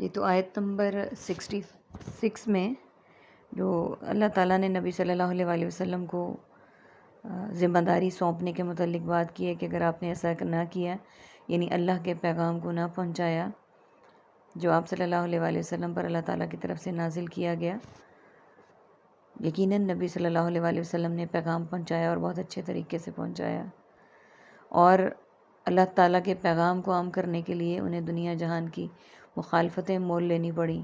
یہ تو آیت نمبر 66 میں جو اللہ تعالیٰ نے نبی صلی اللہ علیہ وآلہ وسلم کو ذمہ داری سونپنے کے متعلق بات کی ہے کہ اگر آپ نے ایسا نہ کیا، یعنی اللہ کے پیغام کو نہ پہنچایا جو آپ صلی اللہ علیہ وآلہ وسلم پر اللہ تعالیٰ کی طرف سے نازل کیا گیا، یقیناً نبی صلی اللہ علیہ وآلہ وسلم نے پیغام پہنچایا اور بہت اچھے طریقے سے پہنچایا، اور اللہ تعالیٰ کے پیغام کو عام کرنے کے لیے انہیں دنیا جہان کی مخالفتیں مول لینی پڑی،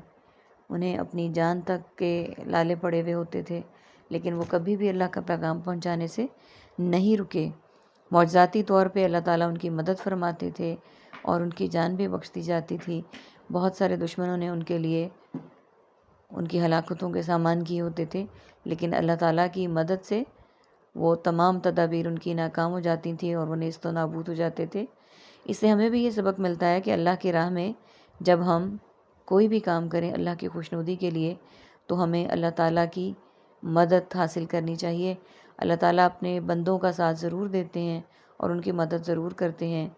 انہیں اپنی جان تک کے لالے پڑے ہوئے ہوتے تھے، لیکن وہ کبھی بھی اللہ کا پیغام پہنچانے سے نہیں رکے۔ معجزاتی طور پہ اللہ تعالیٰ ان کی مدد فرماتے تھے اور ان کی جان بھی بخش دی جاتی تھی۔ بہت سارے دشمنوں نے ان کے لیے ان کی ہلاکتوں کے سامان کیے ہوتے تھے، لیکن اللہ تعالیٰ کی مدد سے وہ تمام تدابیر ان کی ناکام ہو جاتی تھیں اور وہ نیست و نابود ہو جاتے تھے۔ اس سے ہمیں بھی یہ سبق ملتا ہے کہ اللہ کی راہ میں جب ہم کوئی بھی کام کریں اللہ کی خوشنودی کے لیے، تو ہمیں اللہ تعالیٰ کی مدد حاصل کرنی چاہیے۔ اللہ تعالیٰ اپنے بندوں کا ساتھ ضرور دیتے ہیں اور ان کی مدد ضرور کرتے ہیں،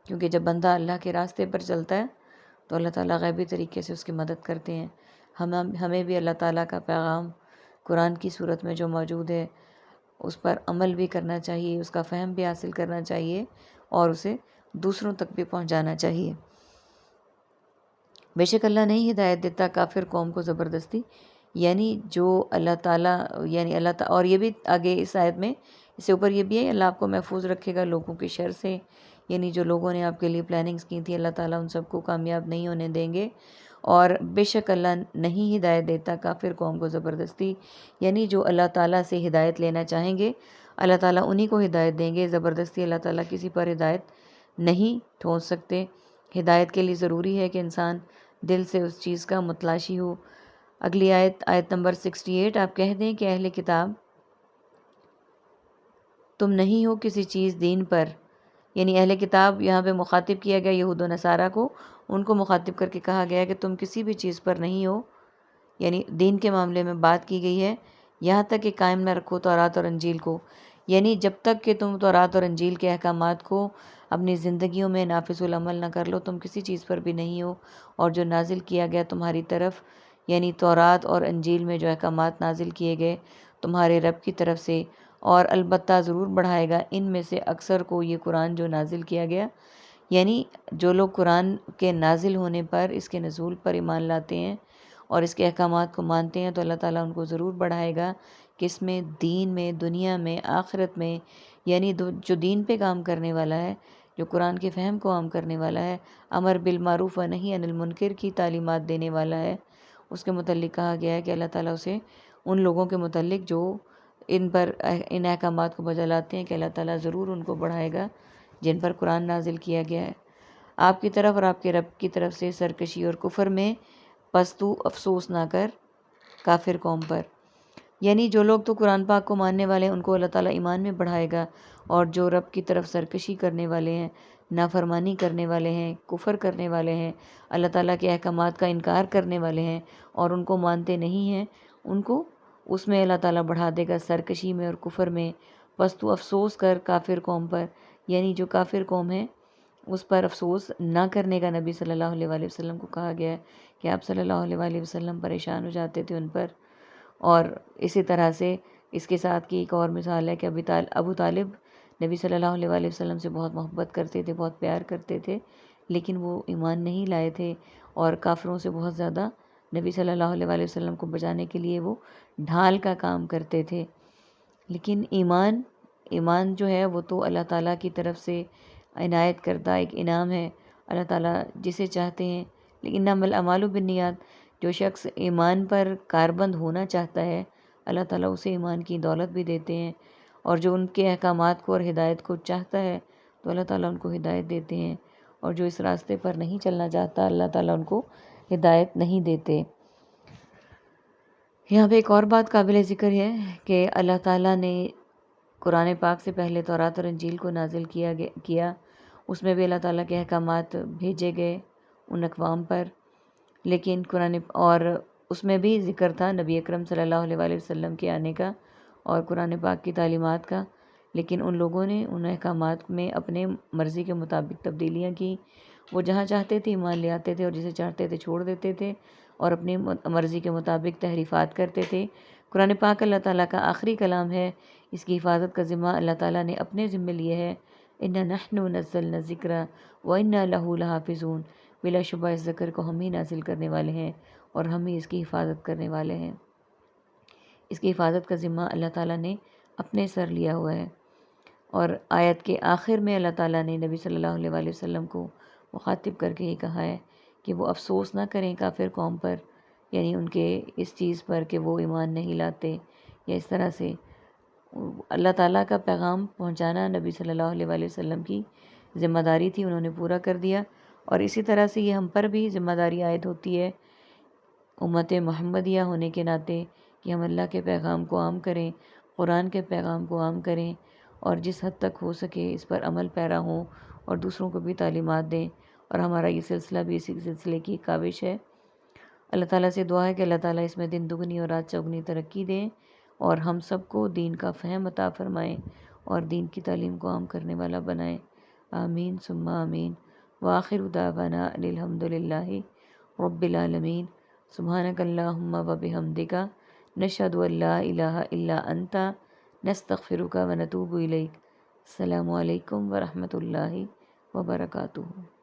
کیونکہ جب بندہ اللہ کے راستے پر چلتا ہے تو اللہ تعالیٰ غیبی طریقے سے اس کی مدد کرتے ہیں۔ ہمیں بھی اللہ تعالیٰ کا پیغام قرآن کی صورت میں جو موجود ہے اس پر عمل بھی کرنا چاہیے، اس کا فہم بھی حاصل کرنا چاہیے اور اسے دوسروں تک بھی پہنچانا چاہیے۔ بے شک اللہ نہیں ہدایت دیتا کافر قوم کو زبردستی، یعنی جو اللہ تعالیٰ اور یہ بھی آگے اس آیت میں اس سے اوپر یہ بھی ہے، اللہ آپ کو محفوظ رکھے گا لوگوں کی شر سے، یعنی جو لوگوں نے آپ کے لیے پلاننگز کی تھی اللہ تعالیٰ ان سب کو کامیاب نہیں ہونے دیں گے۔ اور بے شک اللہ نہیں ہدایت دیتا کافر قوم کو زبردستی، یعنی جو اللہ تعالیٰ سے ہدایت لینا چاہیں گے اللہ تعالیٰ انہی کو ہدایت دیں گے، زبردستی اللہ تعالیٰ کسی پر ہدایت نہیں ٹھونس سکتے۔ ہدایت کے لیے ضروری ہے کہ انسان دل سے اس چیز کا متلاشی ہو۔ اگلی آیت نمبر 68، آپ کہہ دیں کہ اہل کتاب تم نہیں ہو کسی چیز دین پر، یعنی اہل کتاب یہاں پہ مخاطب کیا گیا یہود و نصارہ کو، ان کو مخاطب کر کے کہا گیا کہ تم کسی بھی چیز پر نہیں ہو، یعنی دین کے معاملے میں بات کی گئی ہے، یہاں تک کہ قائم نہ رکھو تورات اور انجیل کو، یعنی جب تک کہ تم تورات اور انجیل کے احکامات کو اپنی زندگیوں میں نافذ العمل نہ کر لو، تم کسی چیز پر بھی نہیں ہو۔ اور جو نازل کیا گیا تمہاری طرف، یعنی تورات اور انجیل میں جو احکامات نازل کیے گئے تمہارے رب کی طرف سے، اور البتہ ضرور بڑھائے گا ان میں سے اکثر کو یہ قرآن جو نازل کیا گیا، یعنی جو لوگ قرآن کے نازل ہونے پر، اس کے نزول پر ایمان لاتے ہیں اور اس کے احکامات کو مانتے ہیں، تو اللہ تعالیٰ ان کو ضرور بڑھائے گا، کس میں؟ دین میں، دنیا میں، آخرت میں، یعنی جو دین پہ کام کرنے والا ہے، جو قرآن کے فہم کو عام کرنے والا ہے، امر بالمعروف و نہی عن المنکر کی تعلیمات دینے والا ہے، اس کے متعلق کہا گیا ہے کہ اللہ تعالیٰ اسے ان لوگوں کے متعلق جو ان احکامات کو بجا لاتے ہیں کہ اللہ تعالیٰ ضرور ان کو بڑھائے گا جن پر قرآن نازل کیا گیا ہے۔ آپ کی طرف اور آپ کے رب کی طرف سے سرکشی اور کفر میں پس تو افسوس نہ کر کافر قوم پر، یعنی جو لوگ تو قرآن پاک کو ماننے والے ہیں ان کو اللہ تعالیٰ ایمان میں بڑھائے گا، اور جو رب کی طرف سرکشی کرنے والے ہیں، نافرمانی کرنے والے ہیں، کفر کرنے والے ہیں، اللہ تعالیٰ کے احکامات کا انکار کرنے والے ہیں اور ان کو مانتے نہیں ہیں، ان کو اس میں اللہ تعالیٰ بڑھا دے گا، سرکشی میں اور کفر میں۔ پس تو افسوس کر کافر قوم پر، یعنی جو کافر قوم ہے اس پر افسوس نہ کرنے کا نبی صلی اللہ علیہ وآلہ وسلم کو کہا گیا ہے کہ آپ صلی اللہ علیہ وآلہ وسلم پریشان ہو جاتے تھے ان پر۔ اور اسی طرح سے اس کے ساتھ کی ایک اور مثال ہے کہ ابو طالب نبی صلی اللہ علیہ وآلہ وسلم سے بہت محبت کرتے تھے، بہت پیار کرتے تھے، لیکن وہ ایمان نہیں لائے تھے اور کافروں سے بہت زیادہ نبی صلی اللہ علیہ وآلہ وسلم کو بچانے کے لیے وہ ڈھال کا کام کرتے تھے۔ لیکن ایمان جو ہے وہ تو اللہ تعالیٰ کی طرف سے عنایت کردہ ایک انعام ہے، اللہ تعالیٰ جسے چاہتے ہیں، لیکن انما الاعمال بالنیات، جو شخص ایمان پر کاربند ہونا چاہتا ہے اللہ تعالیٰ اسے ایمان کی دولت بھی دیتے ہیں، اور جو ان کے احکامات کو اور ہدایت کو چاہتا ہے تو اللہ تعالیٰ ان کو ہدایت دیتے ہیں، اور جو اس راستے پر نہیں چلنا چاہتا اللہ تعالیٰ ان کو ہدایت نہیں دیتے۔ یہاں پہ ایک اور بات قابل ذکر ہے کہ اللہ تعالیٰ نے قرآن پاک سے پہلے تورات اور انجیل کو نازل کیا، اس میں بھی اللہ تعالیٰ کے احکامات بھیجے گئے ان اقوام پر، لیکن اور اس میں بھی ذکر تھا نبی اکرم صلی اللہ علیہ وآلہ وسلم کے آنے کا اور قرآن پاک کی تعلیمات کا، لیکن ان لوگوں نے ان احکامات میں اپنے مرضی کے مطابق تبدیلیاں کی، وہ جہاں چاہتے تھے ایمان لے آتے تھے اور جسے چاہتے تھے چھوڑ دیتے تھے اور اپنی مرضی کے مطابق تحریفات کرتے تھے۔ قرآن پاک اللہ تعالیٰ کا آخری کلام ہے، اس کی حفاظت کا ذمہ اللہ تعالیٰ نے اپنے ذمے لیے ہے۔ اِنَّا نَحْنُ نَزَّلْنَا الذِّکْرَ وَإِنَّا لَهُ لَحَافِظُونَ، بلا شبہ اس ذکر کو ہم ہی نازل کرنے والے ہیں اور ہم ہی اس کی حفاظت کرنے والے ہیں۔ اس کی حفاظت کا ذمہ اللہ تعالیٰ نے اپنے سر لیا ہوا ہے۔ اور آیت کے آخر میں اللہ تعالیٰ نے نبی صلی اللہ علیہ وآلہ وسلم کو مخاطب کر کے یہ کہا ہے کہ وہ افسوس نہ کریں کافر قوم پر، یعنی ان کے اس چیز پر کہ وہ ایمان نہیں لاتے، یا اس طرح سے اللہ تعالیٰ کا پیغام پہنچانا نبی صلی اللہ علیہ وآلہ وسلم کی ذمہ داری تھی، انہوں نے پورا کر دیا۔ اور اسی طرح سے یہ ہم پر بھی ذمہ داری عائد ہوتی ہے امت محمدیہ ہونے کے ناطے کہ ہم اللہ کے پیغام کو عام کریں، قرآن کے پیغام کو عام کریں، اور جس حد تک ہو سکے اس پر عمل پیرا ہوں اور دوسروں کو بھی تعلیمات دیں۔ اور ہمارا یہ سلسلہ بھی اسی سلسلے کی کاوش ہے۔ اللہ تعالیٰ سے دعا ہے کہ اللہ تعالیٰ اس میں دن دگنی اور رات چوگنی ترقی دیں اور ہم سب کو دین کا فہم عطا فرمائیں اور دین کی تعلیم کو عام کرنے والا بنائیں۔ آمین ثم آمین۔ وآخر دعوانا ان الحمد للہ رب العالمین۔ سبحانک اللہم و بحمدک، نشہد ان لا الہ الا انت، نستغفرک و نتوب الیک۔ السلام علیکم ورحمۃ اللہ وبرکاتہ۔